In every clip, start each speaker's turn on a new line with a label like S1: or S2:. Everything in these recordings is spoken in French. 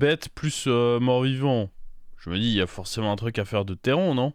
S1: bête plus mort-vivant. Je me dis, il y a forcément un truc à faire de terron, non?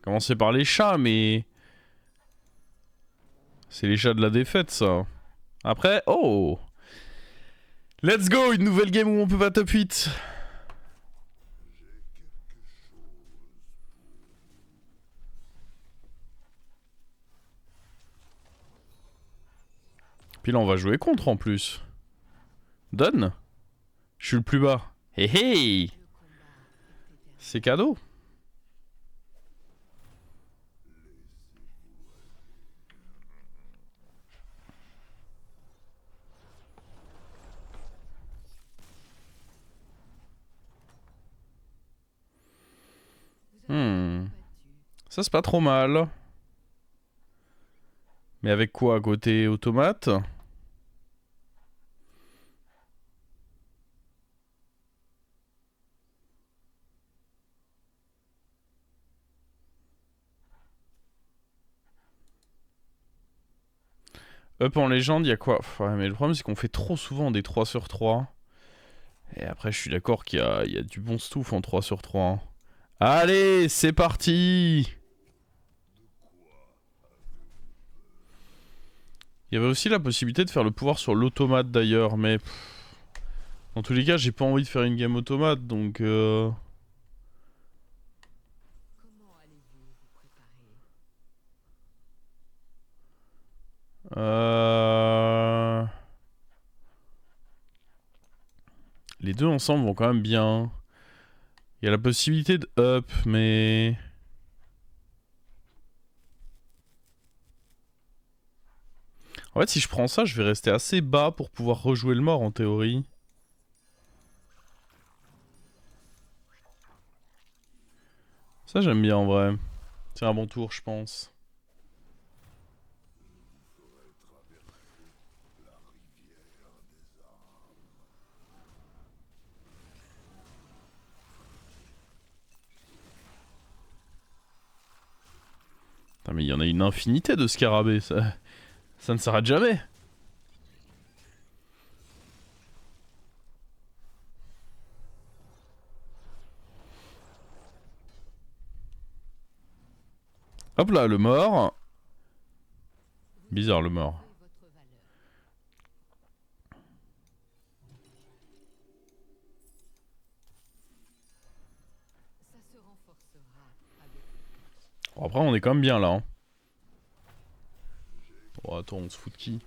S1: Commencer par les chats, mais... C'est les chats de la défaite, ça. Après, oh! Let's go, une nouvelle game où on peut pas top 8. Puis là, on va jouer contre en plus. Donne. Je suis le plus bas. Hé hé! C'est cadeau. Ça, c'est pas trop mal. Mais avec quoi à côté? Automate? Up en légende, il y a quoi? Ouais, mais le problème, c'est qu'on fait trop souvent des 3 sur 3. Et après, je suis d'accord qu'il y a du bon stuff en 3 sur 3. Allez, c'est parti! Il y avait aussi la possibilité de faire le pouvoir sur l'automate d'ailleurs, mais... Dans tous les cas, j'ai pas envie de faire une game automate, donc... Les deux ensemble vont quand même bien. Il y a la possibilité de up, mais... En fait, si je prends ça, je vais rester assez bas pour pouvoir rejouer le mort en théorie. Ça, j'aime bien en vrai. C'est un bon tour, je pense. Putain, mais il y en a une infinité de scarabées, ça ne s'arrête jamais. Hop là, le mort. Bizarre le mort. Bon, après, on est quand même bien là. Hein. Oh, attends, on se fout de qui?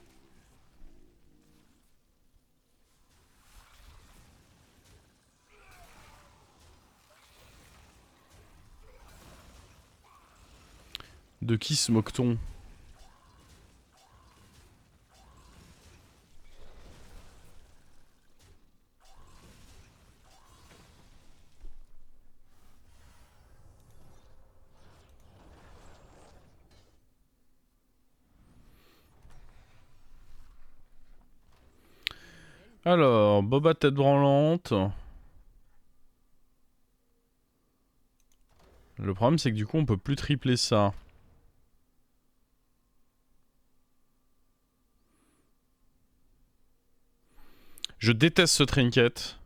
S1: De qui se moque-t-on? Alors, Boba tête branlante. Le problème, c'est que du coup, on peut plus tripler ça. Je déteste ce trinket.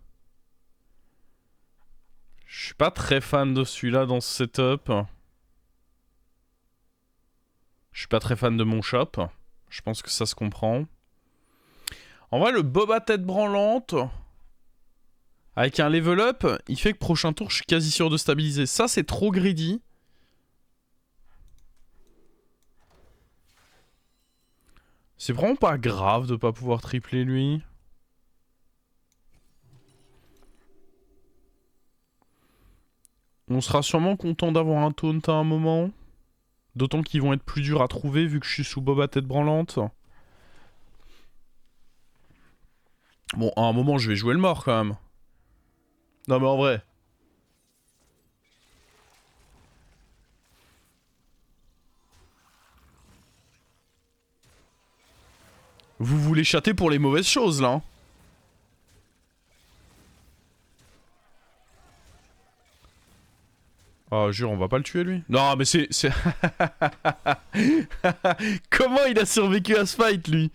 S1: Je suis pas très fan de celui-là dans ce setup. Je suis pas très fan de mon shop. Je pense que ça se comprend. En vrai, le Boba tête branlante, avec un level up, il fait que prochain tour, je suis quasi sûr de stabiliser. Ça, c'est trop greedy. C'est vraiment pas grave de pas pouvoir tripler lui. On sera sûrement content d'avoir un taunt à un moment. D'autant qu'ils vont être plus durs à trouver vu que je suis sous Boba tête branlante. Bon, à un moment, je vais jouer le mort quand même. Non mais en vrai. Vous voulez chatter pour les mauvaises choses là. Hein. Oh, jure, on va pas le tuer lui. Non, mais c'est... Comment il a survécu à ce fight lui?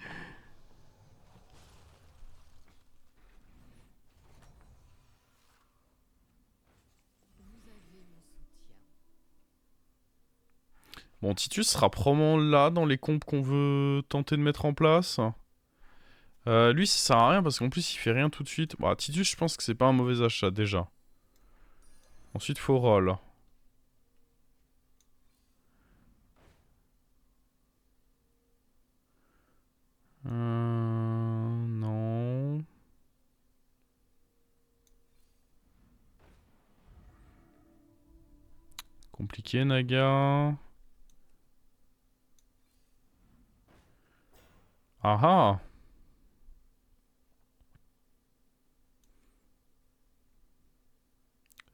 S1: Bon, Titus sera probablement là dans les comptes qu'on veut tenter de mettre en place. Lui, ça sert à rien parce qu'en plus, il fait rien tout de suite. Bah, Titus, je pense que c'est pas un mauvais achat déjà. Ensuite, faut roll. Non. Compliqué, Naga. Ah ah.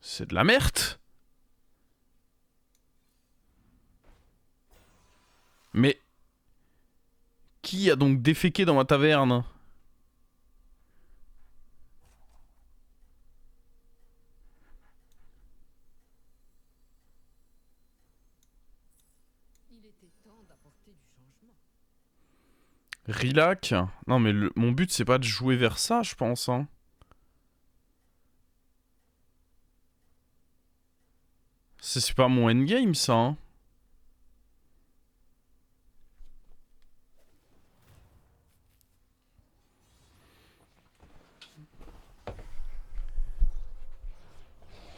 S1: C'est de la merde. Mais qui a donc déféqué dans ma taverne?
S2: Il était temps d'apporter du changement.
S1: Rilac? Non mais mon but c'est pas de jouer vers ça, je pense. Hein. C'est pas mon endgame ça. Hein.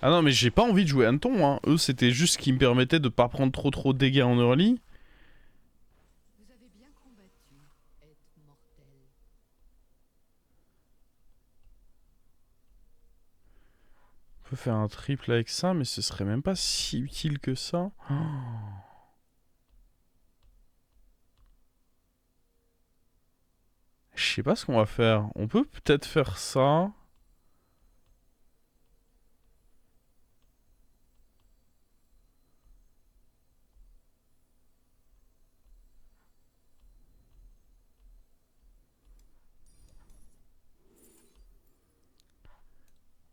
S1: Ah non mais j'ai pas envie de jouer Anton. Hein. Eux c'était juste ce qui me permettait de pas prendre trop de dégâts en early.
S2: Vous avez bien combattu, être mortel.
S1: On peut faire un triple avec ça mais ce serait même pas si utile que ça. Oh. Je sais pas ce qu'on va faire. On peut peut-être faire ça.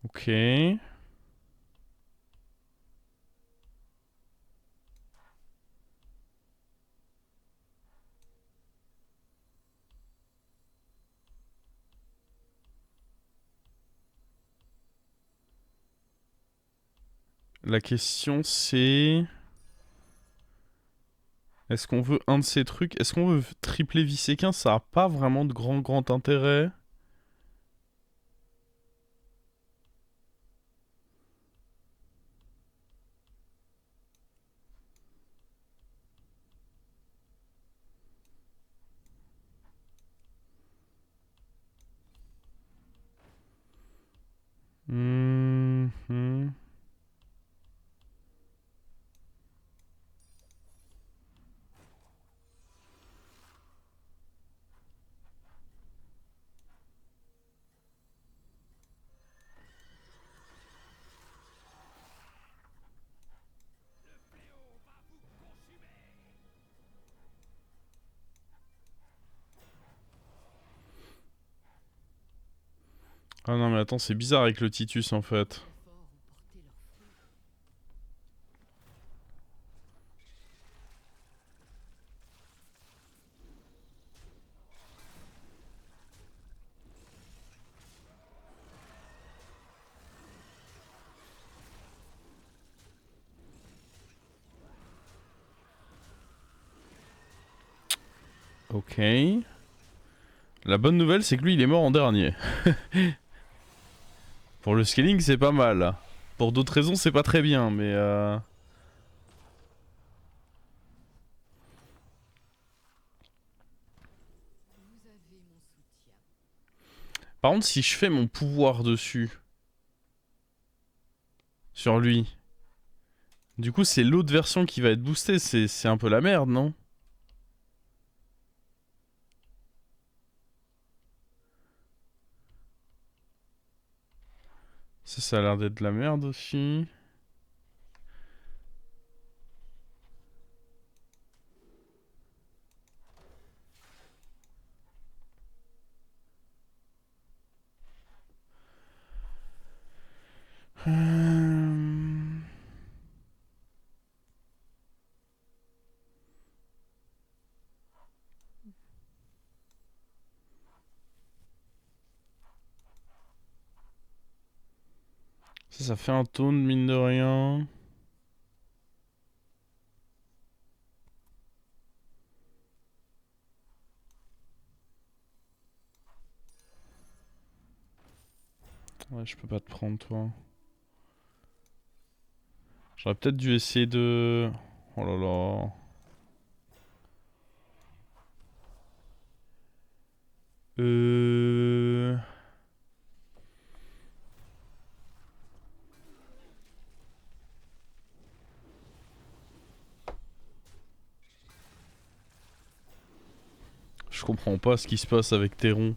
S1: Ok. La question c'est... Est-ce qu'on veut un de ces trucs? Est-ce qu'on veut tripler Visséquin? Ça a pas vraiment de grand intérêt. Mhm. Ah non mais attends, c'est bizarre avec le Titus en fait.
S2: Les efforts ont porté leurs fruits.
S1: Ok. La bonne nouvelle c'est que lui il est mort en dernier. Pour le scaling c'est pas mal. Pour d'autres raisons c'est pas très bien mais
S2: Vous avez mon soutien.
S1: Par contre si je fais mon pouvoir dessus... Sur lui... Du coup c'est l'autre version qui va être boostée, c'est un peu la merde non? Ça a l'air d'être de la merde aussi. Euh... Ça fait un taunt mine de rien. Ouais, je peux pas te prendre, toi. J'aurais peut-être dû essayer de... Oh là là... Euh... Je comprends pas ce qui se passe avec Théron.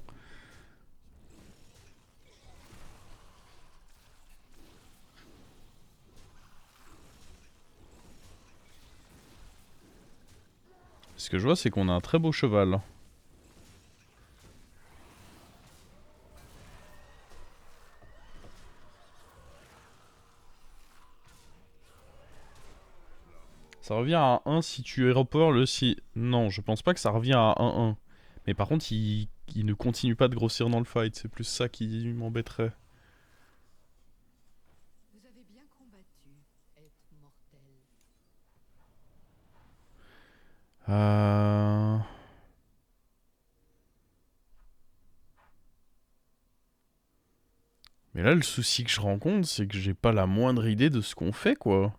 S1: Ce que je vois, c'est qu'on a un très beau cheval. Ça revient à 1 si tu aéroport le si... Non, je pense pas que ça revient à 1-1. Mais par contre, il ne continue pas de grossir dans le fight. C'est plus ça qui m'embêterait.
S2: Vous avez bien combattu, être mortel.
S1: Euh... Mais là, le souci que je rencontre, c'est que j'ai pas la moindre idée de ce qu'on fait, quoi.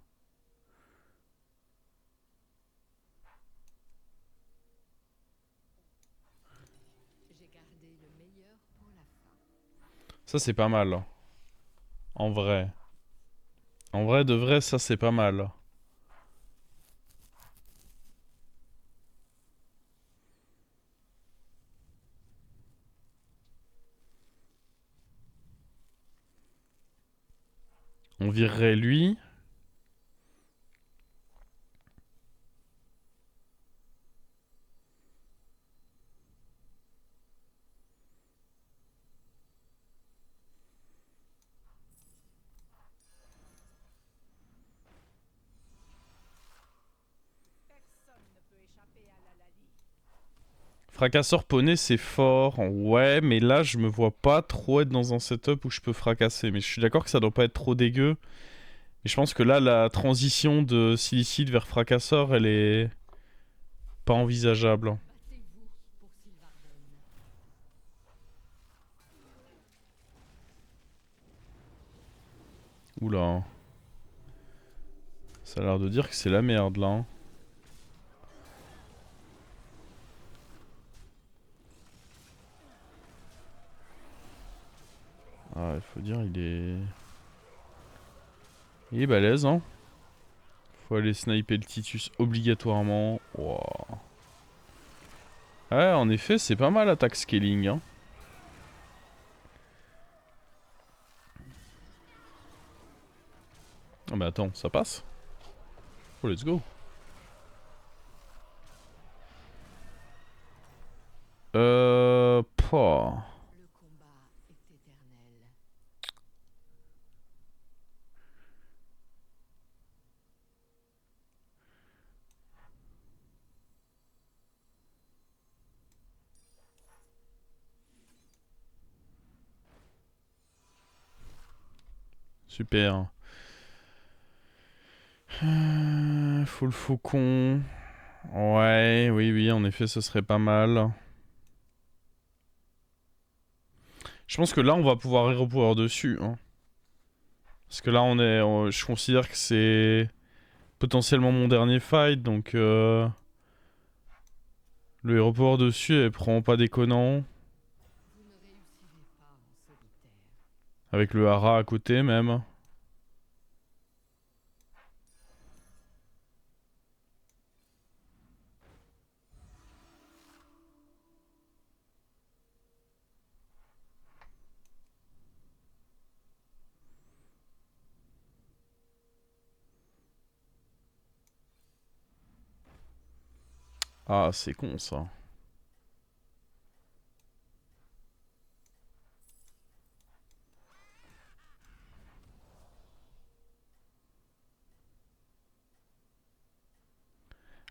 S2: J'ai gardé le meilleur pour la fin.
S1: Ça, c'est pas mal. En vrai. En vrai, de vrai, ça, c'est pas mal. On virerait lui. Fracasseur poney, c'est fort. Ouais, mais là, je me vois pas trop être dans un setup où je peux fracasser. Mais je suis d'accord que ça doit pas être trop dégueu. Et je pense que là, la transition de Silicide vers Fracasseur, elle est pas envisageable.
S2: Battez-vous pour Sylvarden.
S1: Oula. Ça a l'air de dire que c'est la merde, là. Hein. Ah, il faut dire, il est... Il est balèze, hein. Faut aller sniper le Titus obligatoirement. Wow. Ouais, en effet, c'est pas mal attaque scaling, hein. Ah mais attends, ça passe? Oh, let's go. Pouah.
S2: Le combat est éternel.
S1: Super. Faut le faucon. Ouais, oui, oui, en effet, ce serait pas mal. Je pense que là, on va pouvoir repower dessus. Hein. Parce que là, je considère que c'est potentiellement mon dernier fight, donc le hero power dessus, elle prend pas déconnant.
S2: Vous ne réussirez pas en solitaire.
S1: Avec le hara à côté même. Ah, c'est con ça.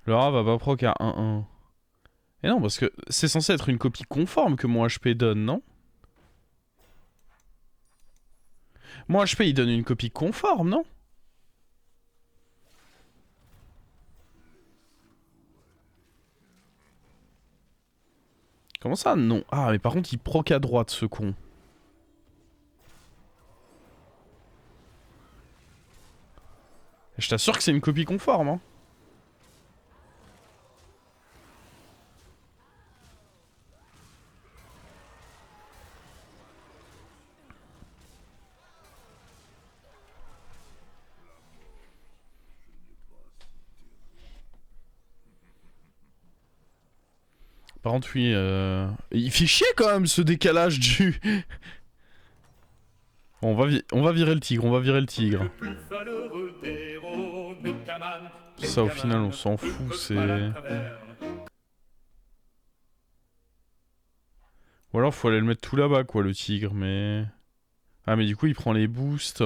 S1: Le hara va pas proc à 1-1. Et non, parce que c'est censé être une copie conforme que mon HP donne, non? Mon HP il donne une copie conforme, non? Comment ça, non? Ah, mais par contre, il proc à droite, ce con. Je t'assure que c'est une copie conforme, hein. Par contre, oui, il fait chier quand même ce décalage du... Bon, on va virer le tigre, on va virer le tigre. Ça, au final, on s'en fout, c'est... Ou alors, faut aller le mettre tout là-bas, quoi, le tigre, mais... Ah, mais du coup, il prend les boosts.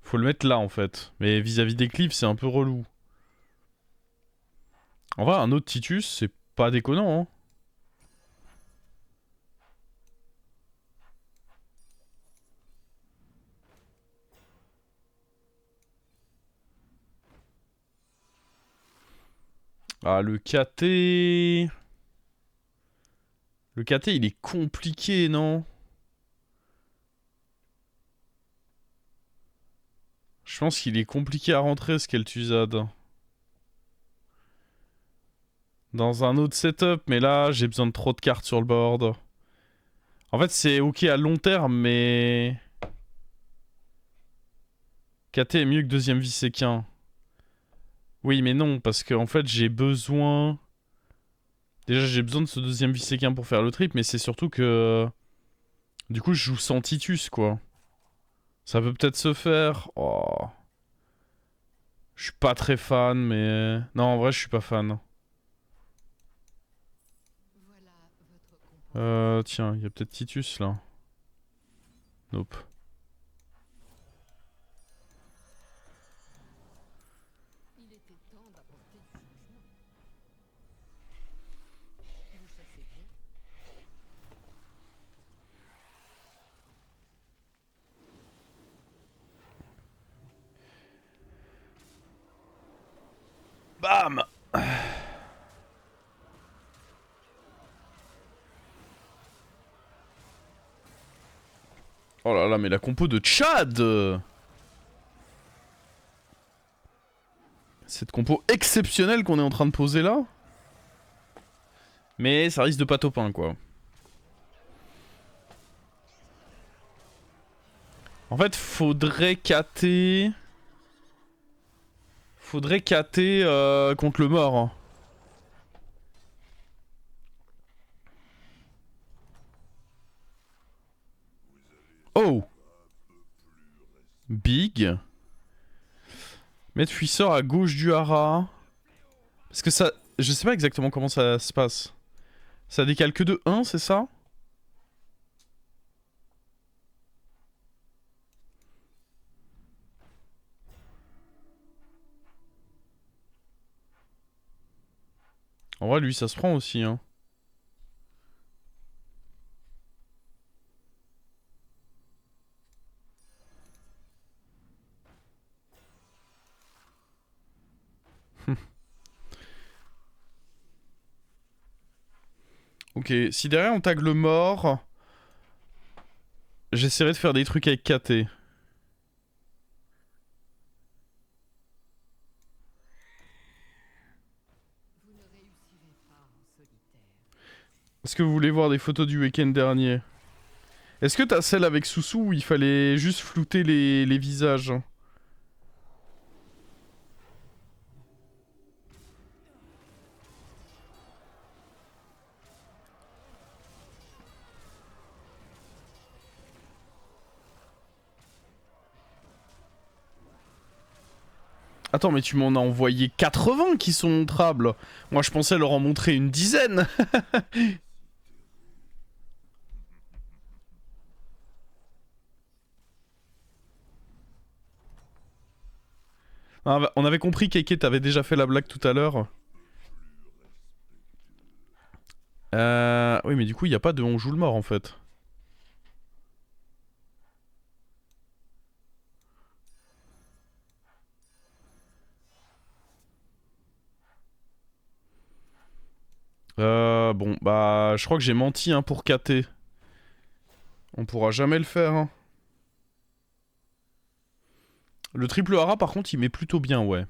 S1: Faut le mettre là, en fait. Mais vis-à-vis des cliffs, c'est un peu relou. En vrai, un autre Titus, c'est pas déconnant, hein. Ah, le KT... Le KT, il est compliqué, non? Je pense qu'il est compliqué à rentrer, ce Kel'Thuzad. Dans un autre setup, mais là, j'ai besoin de trop de cartes sur le board. En fait, c'est ok à long terme, mais... KT est mieux que deuxième Visequin. Oui, mais non, parce que en fait, j'ai besoin... Déjà, j'ai besoin de ce deuxième Visequin pour faire le trip, mais c'est surtout que... Du coup, je joue sans Titus, quoi. Ça peut peut-être se faire. Oh. Je suis pas très fan, mais... Non, en vrai, je suis pas fan.
S2: Voilà votre composant.
S1: Tiens, il y a peut-être Titus, là. Nope.
S2: Il était temps d'apporter du changement. Vous chassez bien.
S1: Bam! Oh là là, mais la compo de Tchad! Cette compo exceptionnelle qu'on est en train de poser là. Mais ça risque de pas top 1, quoi. En fait, faudrait cater... Faudrait cater contre le mort. Hein. Oh! Big. Mettre Fuisseur à gauche du hara. Parce que ça... Je sais pas exactement comment ça se passe. Ça décale que de 1, c'est ça? En vrai, lui, ça se prend aussi, hein. Ok, si derrière on tag le mort... J'essaierai de faire des trucs avec KT.
S2: Vous ne réussirez pas en solitaire.
S1: Est-ce que vous voulez voir des photos du week-end dernier? Est-ce que t'as celle avec Soussou où il fallait juste flouter les visages? Attends, mais tu m'en as envoyé 80 qui sont montrables. Moi, je pensais leur en montrer une dizaine. Ah, bah, on avait compris qu'Eke t'avait déjà fait la blague tout à l'heure. Oui, mais du coup, il n'y a pas de on joue le mort en fait. Bon, bah, je crois que j'ai menti hein, pour KT. On pourra jamais le faire. Hein. Le triple hara, par contre, il met plutôt bien, ouais.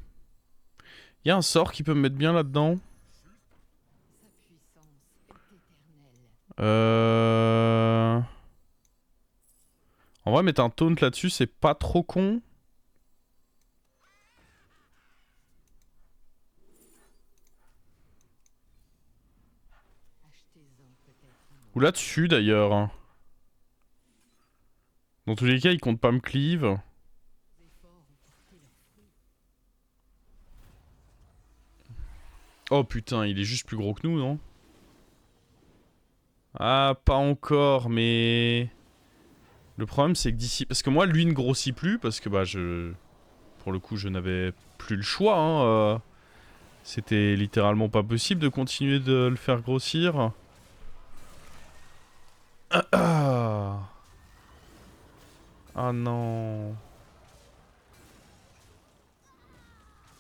S1: Il y a un sort qui peut me mettre bien là-dedans.
S2: Sa puissance est éternelle.
S1: En vrai, mettre un taunt là-dessus, c'est pas trop con.
S2: Achetez-en peut-être un autre.
S1: Ou là-dessus, d'ailleurs. Dans tous les cas, il compte pas me cleave.
S2: Vos efforts ont porté leurs fruits.
S1: Oh putain, il est juste plus gros que nous, non? Ah, pas encore, mais... Le problème, c'est que d'ici... Parce que moi, lui ne grossit plus, parce que, bah, je... Pour le coup, je n'avais plus le choix, hein. C'était littéralement pas possible de continuer de le faire grossir. Ah, ah non...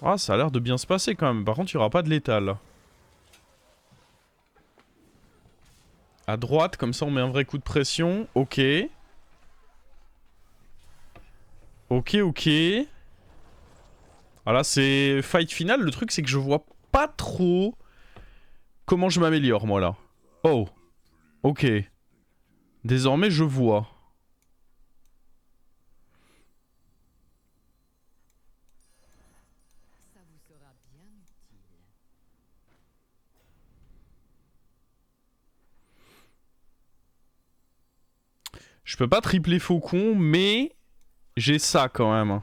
S1: Ah, ça a l'air de bien se passer, quand même. Par contre, il n'y aura pas de létal. À droite, comme ça, on met un vrai coup de pression. Ok. Ok, ok. Ah là, c'est fight final. Le truc, c'est que je vois pas trop comment je m'améliore, moi, là. Oh. Ok. Désormais, je vois.
S2: Ça vous sera bien utile.
S1: Je peux pas tripler faucon, mais... J'ai ça, quand même.
S2: Un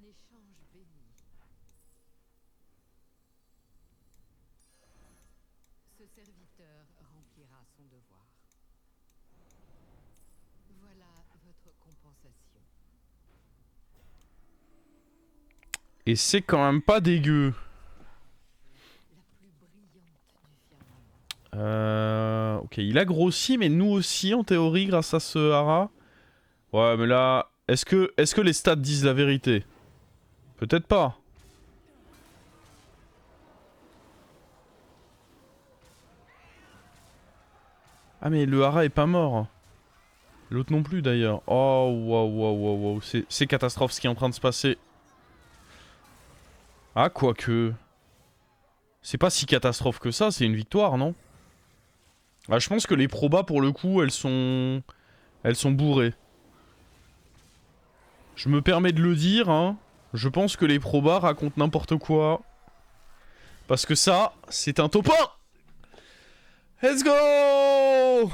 S2: échange béni. Ce serviteur remplira son devoir. Voilà votre compensation.
S1: Et c'est quand même pas dégueu.
S2: La plus brillante du firmament.
S1: Ok, il a grossi, mais nous aussi, en théorie, grâce à ce hara. Ouais, mais là... Est-ce que les stats disent la vérité? Peut-être pas. Ah, mais le hara est pas mort. L'autre non plus, d'ailleurs. Oh, waouh, waouh, waouh, waouh. C'est catastrophe ce qui est en train de se passer. Ah, quoique... C'est pas si catastrophe que ça, c'est une victoire, non? Ah, je pense que les probas, pour le coup, elles sont bourrées. Je me permets de le dire, hein. Je pense que les probas racontent n'importe quoi. Parce que ça, c'est un top 1. Let's go!